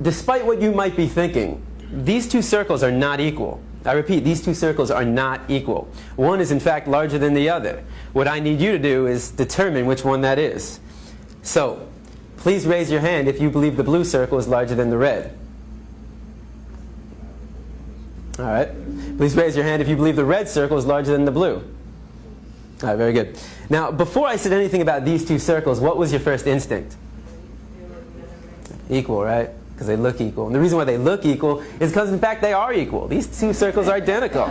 despite what you might be thinking, these two circles are not equal. I repeat, these two circles are not equal. One is in fact larger than the other. What I need you to do is determine which one that is. So, please raise your hand if you believe the blue circle is larger than the red. All right. Please raise your hand if you believe the red circle is larger than the blue. All right, very good. Now, before I said anything about these two circles, what was your first instinct? Equal, right? Because they look equal. And the reason why they look equal is because, in fact, they are equal. These two circles are identical.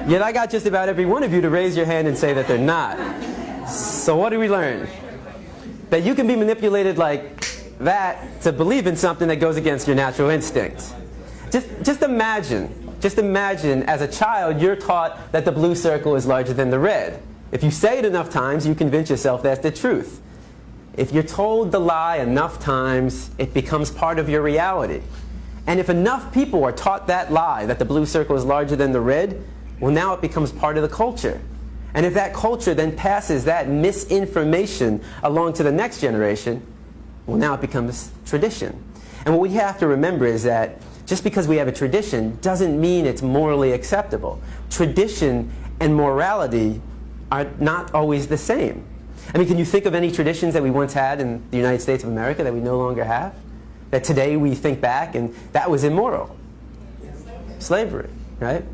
Yet I got just about every one of you to raise your hand and say that they're not. So what do we learn? That you can be manipulated like that to believe in something that goes against your natural instincts. Just imagine as a child you're taught that the blue circle is larger than the red. If you say it enough times, you convince yourself that's the truth. If you're told the lie enough times, it becomes part of your reality. And if enough people are taught that lie, that the blue circle is larger than the red, well, now it becomes part of the culture. And if that culture then passes that misinformation along to the next generation, well, now it becomes tradition. And what we have to remember is that just because we have a tradition doesn't mean it's morally acceptable. Tradition and morality are not always the same. I mean, can you think of any traditions that we once had in the United States of America that we no longer have? That today we think back and that was immoral? Slavery, right?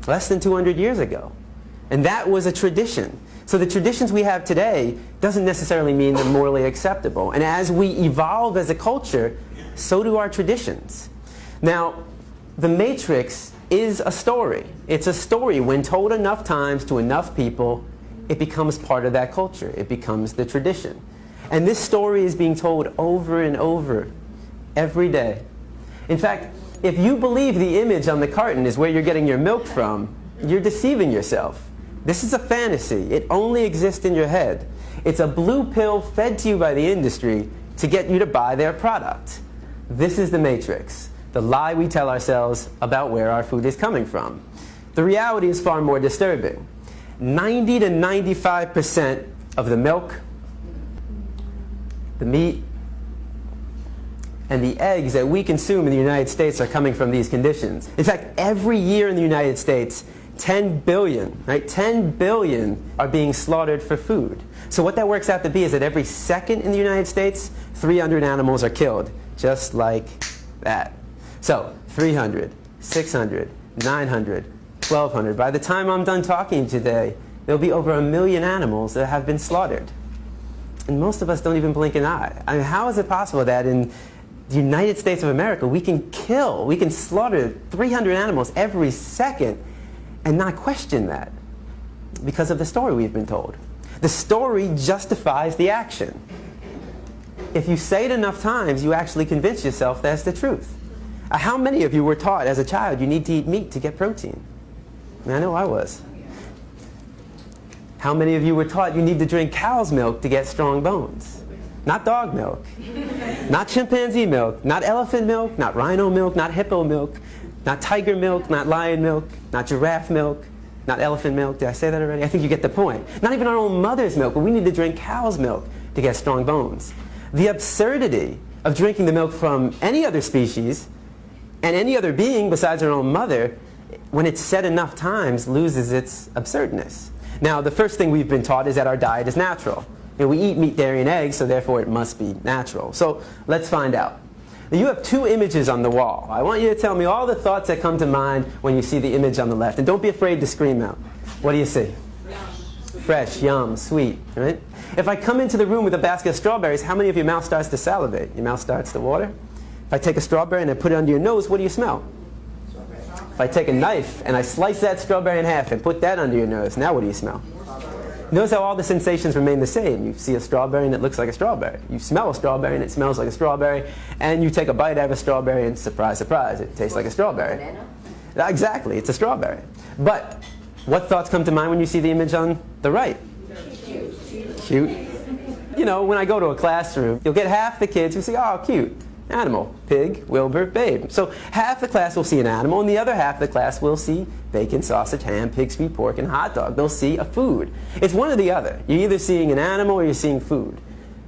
Less than 200 years ago. And that was a tradition. So the traditions we have today doesn't necessarily mean they're morally acceptable. And as we evolve as a culture, so do our traditions. Now, The Matrix is a story. It's a story. When told enough times to enough people, it becomes part of that culture. It becomes the tradition. And this story is being told over and over every day. In fact, if you believe the image on the carton is where you're getting your milk from, you're deceiving yourself. This is a fantasy. It only exists in your head. It's a blue pill fed to you by the industry to get you to buy their product. This is the Matrix, the lie we tell ourselves about where our food is coming from. The reality is far more disturbing. 90 to 95% of the milk, the meat, and the eggs that we consume in the United States are coming from these conditions. In fact, every year in the United States, 10 billion, right? 10 billion are being slaughtered for food. So what that works out to be is that every second in the United States, 300 animals are killed, just like that. So 300, 600, 900, 1,200. By the time I'm done talking today, there'll be over 1 million animals that have been slaughtered. And most of us don't even blink an eye. I mean, how is it possible that in the United States of America we can slaughter 300 animals every second and not question that? Because of the story we've been told. The story justifies the action. If you say it enough times, you actually convince yourself that's the truth. How many of you were taught as a child you need to eat meat to get protein? I mean, I know I was. How many of you were taught you need to drink cow's milk to get strong bones? Not dog milk, not chimpanzee milk, not elephant milk, not rhino milk, not hippo milk, not tiger milk, not lion milk, not giraffe milk, not elephant milk. Did I say that already? I think you get the point. Not even our own mother's milk, but we need to drink cow's milk to get strong bones. The absurdity of drinking the milk from any other species and any other being besides our own mother, when it's said enough times, loses its absurdness. Now, the first thing we've been taught is that our diet is natural. You know, we eat meat, dairy, and eggs, so therefore it must be natural. So let's find out. Now, you have two images on the wall. I want you to tell me all the thoughts that come to mind when you see the image on the left. And don't be afraid to scream out. What do you see? Fresh, yum, sweet, right? If I come into the room with a basket of strawberries, how many of your mouth starts to salivate? Your mouth starts to water? If I take a strawberry and I put it under your nose, what do you smell? If I take a knife and I slice that strawberry in half and put that under your nose, now what do you smell? Notice how all the sensations remain the same. You see a strawberry and it looks like a strawberry. You smell a strawberry and it smells like a strawberry. And you take a bite out of a strawberry and surprise, surprise, it tastes like a strawberry. Exactly, it's a strawberry. But what thoughts come to mind when you see the image on the right? Cute. You know, when I go to a classroom, you'll get half the kids who say, oh, cute. Animal, pig, Wilbur, babe. So half the class will see an animal, and the other half of the class will see bacon, sausage, ham, pig, sweet pork, and hot dog. They'll see a food. It's one or the other. You're either seeing an animal or you're seeing food.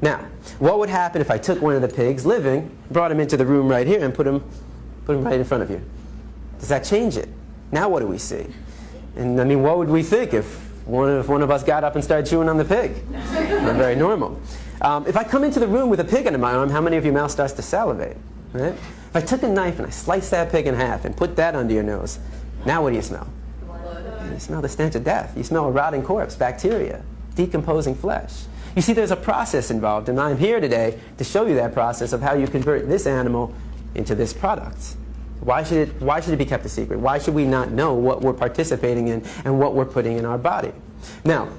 Now, what would happen if I took one of the pigs living, brought him into the room right here, and put him right in front of you? Does that change it? Now what do we see? And I mean, what would we think if one of us got up and started chewing on the pig? Not very normal. If I come into the room with a pig under my arm, how many of your mouth starts to salivate? Right? If I took a knife and I sliced that pig in half and put that under your nose, now what do you smell? You smell the stench of death. You smell a rotting corpse, bacteria, decomposing flesh. You see, there's a process involved, and I'm here today to show you that process of how you convert this animal into this product. Why should it be kept a secret? Why should we not know what we're participating in and what we're putting in our body? Now,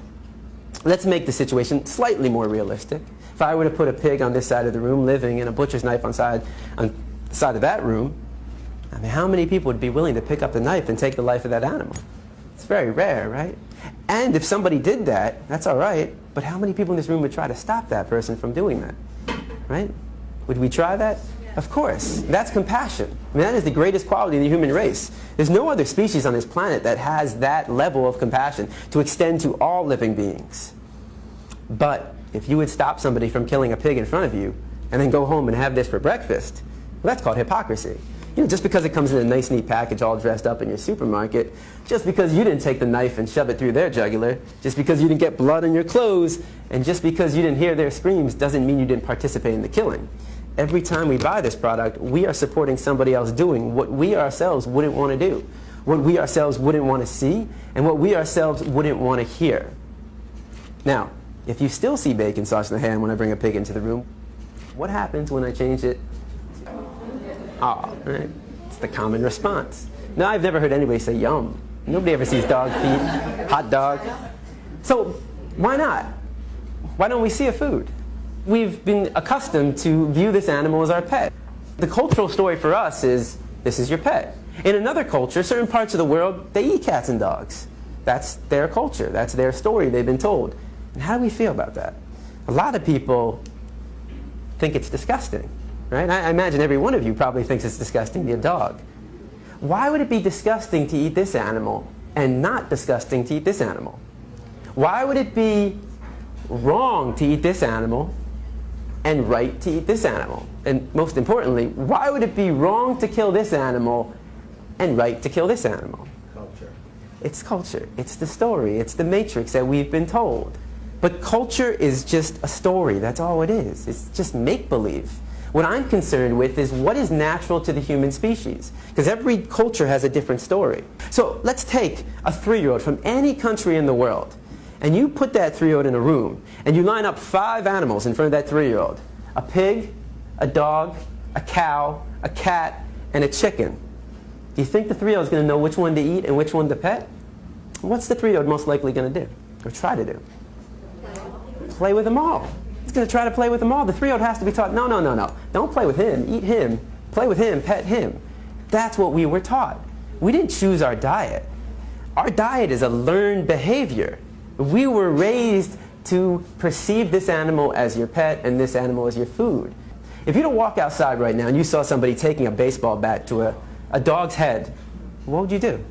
let's make the situation slightly more realistic. If I were to put a pig on this side of the room living and a butcher's knife on the side of that room, I mean, how many people would be willing to pick up the knife and take the life of that animal? It's very rare, right? And if somebody did that, that's all right, but how many people in this room would try to stop that person from doing that? Right? Would we try that? Of course. That's compassion. I mean, that is the greatest quality of the human race. There's no other species on this planet that has that level of compassion to extend to all living beings. But if you would stop somebody from killing a pig in front of you and then go home and have this for breakfast, well, that's called hypocrisy. You know, just because it comes in a nice, neat package all dressed up in your supermarket, just because you didn't take the knife and shove it through their jugular, just because you didn't get blood on your clothes, and just because you didn't hear their screams doesn't mean you didn't participate in the killing. Every time we buy this product, we are supporting somebody else doing what we ourselves wouldn't want to do, what we ourselves wouldn't want to see, and what we ourselves wouldn't want to hear. Now, if you still see bacon sauce in the hand when I bring a pig into the room, what happens when I change it? Ah, right? It's the common response. Now, I've never heard anybody say yum. Nobody ever sees dog feet, hot dog. So why not? Why don't we see a food? We've been accustomed to view this animal as our pet. The cultural story for us is, this is your pet. In another culture, certain parts of the world, they eat cats and dogs. That's their culture. That's their story they've been told. And how do we feel about that? A lot of people think it's disgusting. Right? I imagine every one of you probably thinks it's disgusting to eat a dog. Why would it be disgusting to eat this animal and not disgusting to eat this animal? Why would it be wrong to eat this animal and right to eat this animal? And most importantly, why would it be wrong to kill this animal and right to kill this animal? Culture. It's culture. It's the story. It's the matrix that we've been told. But culture is just a story. That's all it is. It's just make-believe. What I'm concerned with is what is natural to the human species. Because every culture has a different story. So let's take a 3-year-old from any country in the world, and you put that 3-year-old in a room, and you line up 5 animals in front of that 3-year-old. A pig, a dog, a cow, a cat, and a chicken. Do you think the 3-year-old is going to know which one to eat and which one to pet? What's the 3-year-old most likely going to do, or try to do? Play with them all. He's going to try to play with them all. The 3-year-old has to be taught, no. Don't play with him. Eat him. Play with him. Pet him. That's what we were taught. We didn't choose our diet. Our diet is a learned behavior. We were raised to perceive this animal as your pet and this animal as your food. If you were to walk outside right now and you saw somebody taking a baseball bat to a dog's head, what would you do?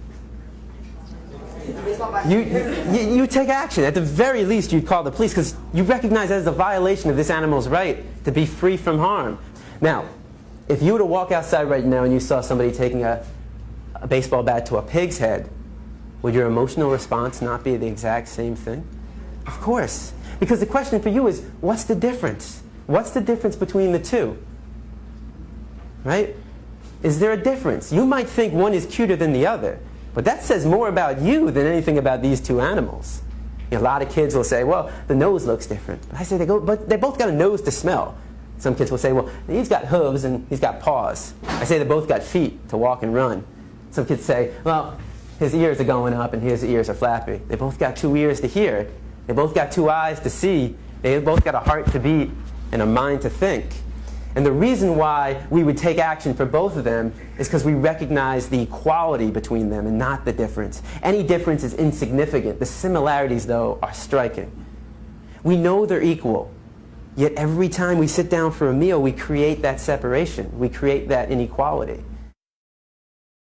You take action. At the very least, you'd call the police because you recognize that as a violation of this animal's right to be free from harm. Now, if you were to walk outside right now and you saw somebody taking a baseball bat to a pig's head, would your emotional response not be the exact same thing? Of course. Because the question for you is, what's the difference? What's the difference between the two? Right? Is there a difference? You might think one is cuter than the other. But that says more about you than anything about these two animals. You know, a lot of kids will say, well, the nose looks different. But I say, but they both got a nose to smell. Some kids will say, well, he's got hooves and he's got paws. I say they both got feet to walk and run. Some kids say, well, his ears are going up and his ears are flappy. They both got 2 ears to hear. They both got 2 eyes to see. They both got a heart to beat and a mind to think. And the reason why we would take action for both of them is because we recognize the equality between them and not the difference. Any difference is insignificant. The similarities, though, are striking. We know they're equal, yet every time we sit down for a meal, we create that separation. We create that inequality.